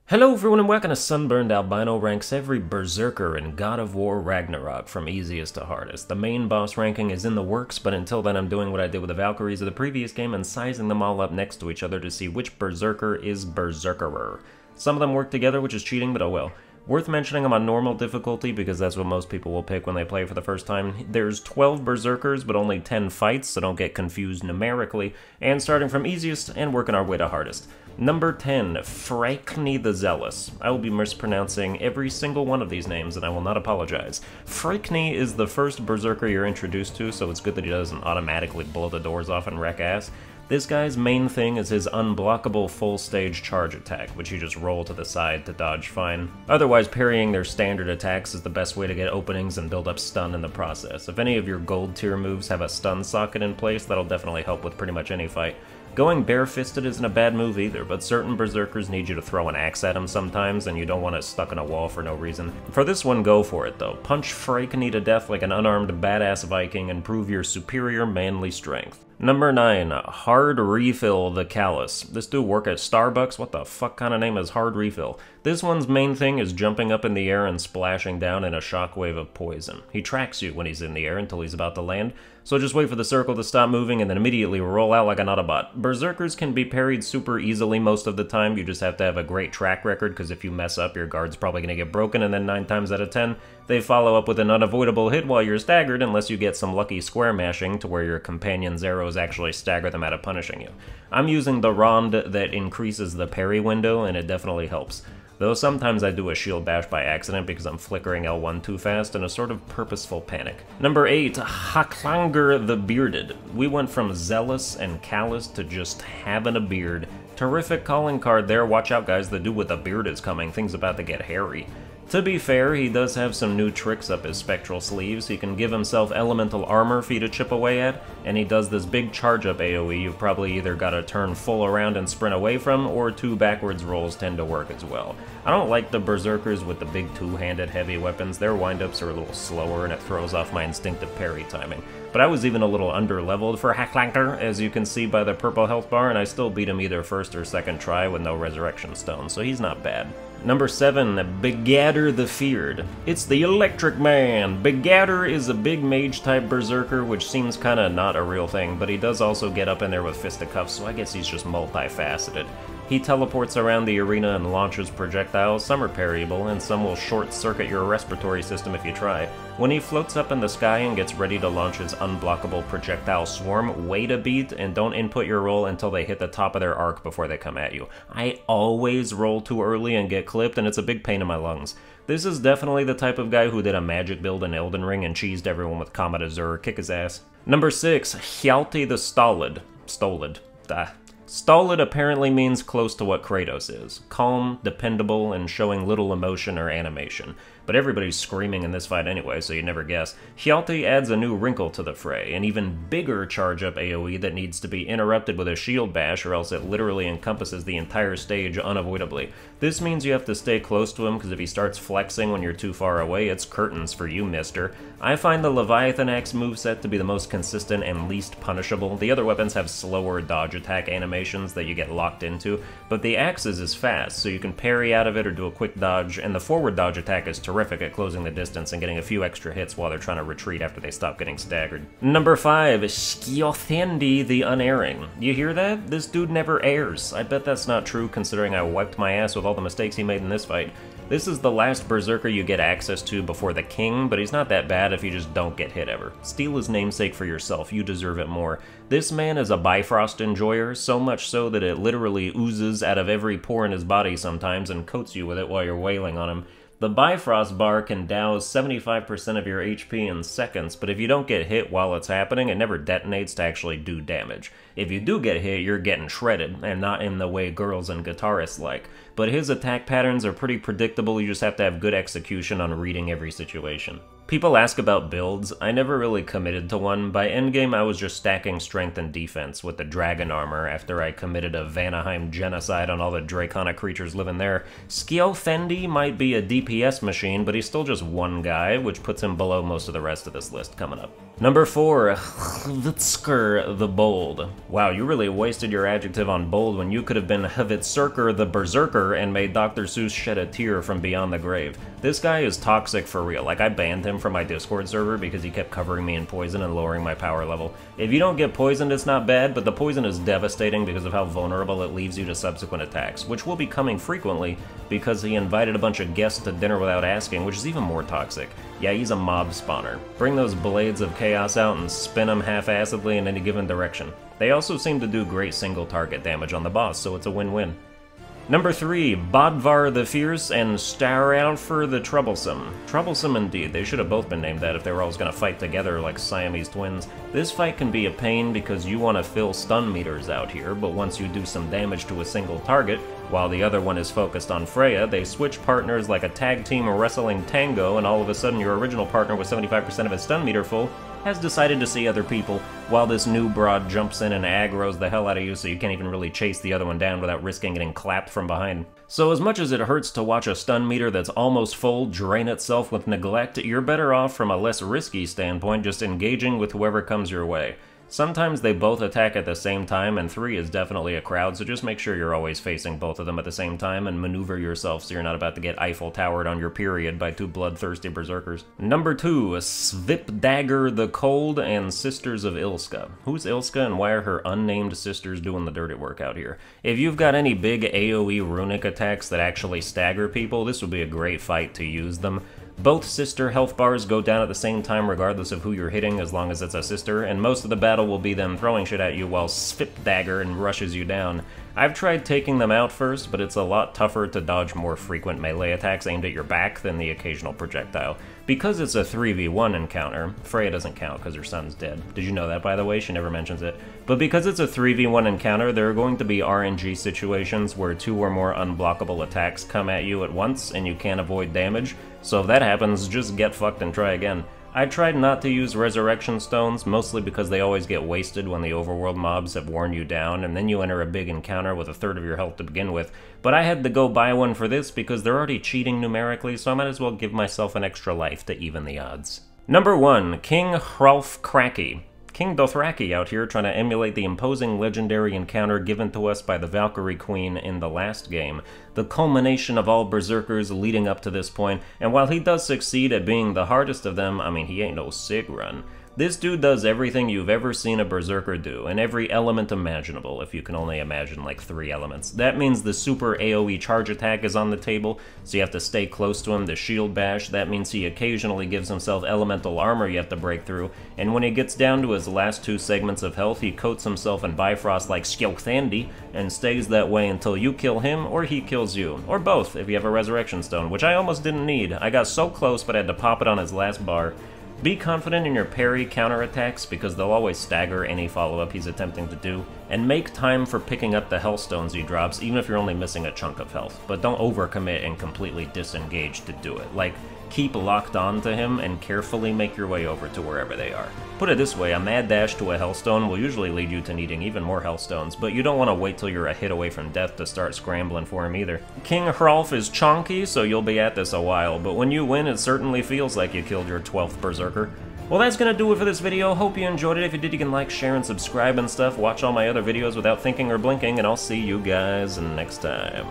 Hello everyone and welcome to Sunburned. Albino ranks every Berserker in God of War Ragnarok from easiest to hardest. The main boss ranking is in the works, but until then I'm doing what I did with the Valkyries of the previous game and sizing them all up next to each other to see which Berserker is Berserkerer. Some of them work together, which is cheating, but oh well. Worth mentioning I'm on normal difficulty because that's what most people will pick when they play for the first time. There's 12 Berserkers, but only 10 fights, so don't get confused numerically, and starting from easiest and working our way to hardest. Number 10, Freycni the Zealous. I will be mispronouncing every single one of these names, and I will not apologize. Freycni is the first Berserker you're introduced to, so it's good that he doesn't automatically blow the doors off and wreck ass. This guy's main thing is his unblockable full-stage charge attack, which you just roll to the side to dodge fine. Otherwise, parrying their standard attacks is the best way to get openings and build up stun in the process. If any of your gold tier moves have a stun socket in place, that'll definitely help with pretty much any fight. Going barefisted isn't a bad move either, but certain Berserkers need you to throw an axe at them sometimes, and you don't want it stuck in a wall for no reason. For this one, go for it though. Punch Freycni to death like an unarmed badass Viking and prove your superior manly strength. Number 9, Hard Refill the Callous. This dude work at Starbucks? What the fuck kind of name is Hard Refill? This one's main thing is jumping up in the air and splashing down in a shockwave of poison. He tracks you when he's in the air until he's about to land, so just wait for the circle to stop moving and then immediately roll out like an Autobot. Berserkers can be parried super easily most of the time, you just have to have a great track record because if you mess up, your guard's probably going to get broken, and then 9 times out of 10, they follow up with an unavoidable hit while you're staggered unless you get some lucky square mashing to where your companion's arrows actually stagger them out of punishing you. I'm using the Rond that increases the parry window, and it definitely helps. Though sometimes I do a shield bash by accident because I'm flickering L1 too fast in a sort of purposeful panic. Number 8, Haklanger the Bearded. We went from zealous and callous to just having a beard. Terrific calling card there. Watch out guys, the dude with the beard is coming. Things about to get hairy. To be fair, he does have some new tricks up his spectral sleeves. He can give himself elemental armor for you to chip away at, and he does this big charge-up AoE you've probably either got to turn full around and sprint away from, or 2 backwards rolls tend to work as well. I don't like the Berserkers with the big 2-handed heavy weapons. Their windups are a little slower and it throws off my instinctive parry timing. But I was even a little under-leveled for Haklanger, as you can see by the purple health bar, and I still beat him either first or second try with no resurrection stone, so he's not bad. Number 7, Begadder the Feared. It's the Electric Man! Begadder is a big mage-type berserker, which seems kinda not a real thing, but he does also get up in there with fisticuffs, so I guess he's just multifaceted. He teleports around the arena and launches projectiles. Some are parryable, and some will short-circuit your respiratory system if you try. When he floats up in the sky and gets ready to launch his unblockable projectile swarm, wait a beat and don't input your roll until they hit the top of their arc before they come at you. I always roll too early and get clipped, and it's a big pain in my lungs. This is definitely the type of guy who did a magic build in Elden Ring and cheesed everyone with Comet Azure. Kick his ass. Number 6, Hjalti the Stolid. Stolid apparently means close to what Kratos is. Calm, dependable, and showing little emotion or animation. But everybody's screaming in this fight anyway, so you'd never guess. Hjalti adds a new wrinkle to the fray, an even bigger charge-up AoE that needs to be interrupted with a shield bash or else it literally encompasses the entire stage unavoidably. This means you have to stay close to him because if he starts flexing when you're too far away, it's curtains for you, mister. I find the Leviathan Axe moveset to be the most consistent and least punishable. The other weapons have slower dodge attack animations that you get locked into, but the Axe's is fast, so you can parry out of it or do a quick dodge, and the forward dodge attack is terrific at closing the distance and getting a few extra hits while they're trying to retreat after they stop getting staggered. Number 5, Skjothendi the Unerring. You hear that? This dude never errs. I bet that's not true considering I wiped my ass with all the mistakes he made in this fight. This is the last Berserker you get access to before the King, but he's not that bad if you just don't get hit ever. Steal his namesake for yourself, you deserve it more. This man is a Bifrost enjoyer, so much so that it literally oozes out of every pore in his body sometimes and coats you with it while you're wailing on him. The Bifrost bar can douse 75% of your HP in seconds, but if you don't get hit while it's happening, it never detonates to actually do damage. If you do get hit, you're getting shredded, and not in the way girls and guitarists like. But his attack patterns are pretty predictable, you just have to have good execution on reading every situation. People ask about builds. I never really committed to one. By endgame, I was just stacking strength and defense with the dragon armor after I committed a Vanaheim genocide on all the draconic creatures living there. Skjothendi might be a DPS machine, but he's still just one guy, which puts him below most of the rest of this list coming up. Number 4, Hvitsker the Bold. Wow, you really wasted your adjective on bold when you could have been Hvitserker the Berserker ever and made Dr. Seuss shed a tear from beyond the grave. This guy is toxic for real. Like, I banned him from my Discord server because he kept covering me in poison and lowering my power level. If you don't get poisoned, it's not bad, but the poison is devastating because of how vulnerable it leaves you to subsequent attacks, which will be coming frequently because he invited a bunch of guests to dinner without asking, which is even more toxic. Yeah, he's a mob spawner. Bring those blades of chaos out and spin them half-assedly in any given direction. They also seem to do great single target damage on the boss, so it's a win-win. Number 3, Bodvar the Fierce and Staralfur the Troublesome. Troublesome indeed, they should have both been named that if they were always going to fight together like Siamese twins. This fight can be a pain because you want to fill stun meters out here, but once you do some damage to a single target, while the other one is focused on Freya, they switch partners like a tag team wrestling tango, and all of a sudden your original partner with 75% of his stun meter full has decided to see other people, while this new broad jumps in and aggroes the hell out of you so you can't even really chase the other one down without risking getting clapped from behind. So as much as it hurts to watch a stun meter that's almost full drain itself with neglect, you're better off from a less risky standpoint just engaging with whoever comes your way. Sometimes they both attack at the same time, and 3 is definitely a crowd, so just make sure you're always facing both of them at the same time and maneuver yourself so you're not about to get Eiffel Towered on your period by 2 bloodthirsty berserkers. Number 2, Svipdagger the Cold and Sisters of Ilska. Who's Ilska and why are her unnamed sisters doing the dirty work out here? If you've got any big AoE runic attacks that actually stagger people, this would be a great fight to use them. Both sister health bars go down at the same time regardless of who you're hitting as long as it's a sister, and most of the battle will be them throwing shit at you while Svipdagger and rushes you down. I've tried taking them out first, but it's a lot tougher to dodge more frequent melee attacks aimed at your back than the occasional projectile. Because it's a 3v1 encounter, Freya doesn't count because her son's dead. Did you know that, by the way? She never mentions it. But because it's a 3v1 encounter, there are going to be RNG situations where 2 or more unblockable attacks come at you at once and you can't avoid damage. So if that happens, just get fucked and try again. I tried not to use resurrection stones, mostly because they always get wasted when the overworld mobs have worn you down, and then you enter a big encounter with a third of your health to begin with. But I had to go buy one for this because they're already cheating numerically, so I might as well give myself an extra life to even the odds. Number 1, King Hrolf Kraki. King Dothraki out here trying to emulate the imposing legendary encounter given to us by the Valkyrie Queen in the last game, the culmination of all Berserkers leading up to this point, and while he does succeed at being the hardest of them, I mean, he ain't no Sigrun. This dude does everything you've ever seen a Berserker do, and every element imaginable, if you can only imagine like 3 elements. That means the super AoE charge attack is on the table, so you have to stay close to him, the shield bash. That means he occasionally gives himself elemental armor you have to break through, and when he gets down to his last 2 segments of health, he coats himself in Bifrost like Skjolthandi, and stays that way until you kill him or he kills you. Or both, if you have a Resurrection Stone, which I almost didn't need. I got so close, but I had to pop it on his last bar. Be confident in your parry counterattacks because they'll always stagger any follow-up he's attempting to do, and make time for picking up the Hellstones he drops even if you're only missing a chunk of health, but don't overcommit and completely disengage to do it. Like, keep locked on to him and carefully make your way over to wherever they are. Put it this way, a mad dash to a Hellstone will usually lead you to needing even more Hellstones, but you don't want to wait till you're a hit away from death to start scrambling for him either. King Hrolf is chonky, so you'll be at this a while, but when you win, it certainly feels like you killed your 12th Berserker. Well, that's gonna do it for this video. Hope you enjoyed it. If you did, you can like, share, and subscribe and stuff. Watch all my other videos without thinking or blinking, and I'll see you guys next time.